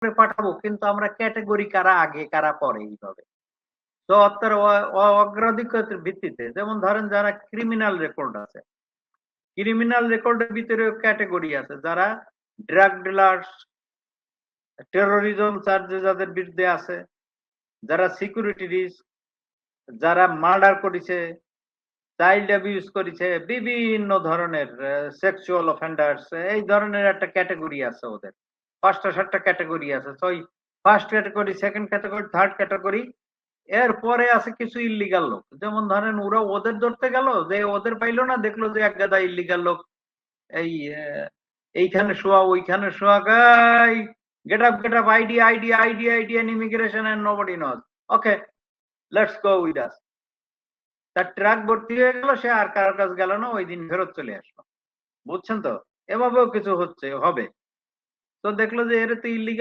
করে পাঠাবো, কিন্তু আমরা ক্যাটেগরি কারা আগে কারা পরে এইভাবে। তো অত্যার অগ্রাধিকারের ভিত্তিতে, যেমন ধরেন যারা ক্রিমিনাল রেকর্ড আছে, ক্রিমিনাল রেকর্ডের ভিতরেও ক্যাটেগরি আছে। যারা ড্রাগ ডিলার্স, টেরোরিজম চার্জে যাদের বিরুদ্ধে আছে, যারা সিকিউরিটি রিস্ক, যারা মার্ডার করেছে, চাইল্ড অ্যাবিউজ করেছে, বিভিন্ন ধরনের সেক্সুয়াল অফেন্ডার্স, এই ধরনের একটা ক্যাটেগরি আছে ওদের। ৫টা-৭টা ক্যাটেগরি আছে। তো ওই first category, second category, third category, এরপরে আছে কিছু ইল্লিগাল লোক। যেমন ধরেন ওরা ওদের ধরতে গেল, যে ওদের পাইলো না, দেখলো যে এক গাদা ইল্লিগাল লোক এই এইখানে শোয়া ওইখানে শোয়া, guy get up ID and immigration and nobody knows, okay let's go with us. তার ট্রাক ভর্তি হয়ে গেল, সে আর কারোর কাছে গেল না, ওই দিন ফেরত চলে আসলো। বুঝছেন তো? এভাবেও কিছু হচ্ছে হবে। তো দেখলো যে এর তো ইল্লিগাল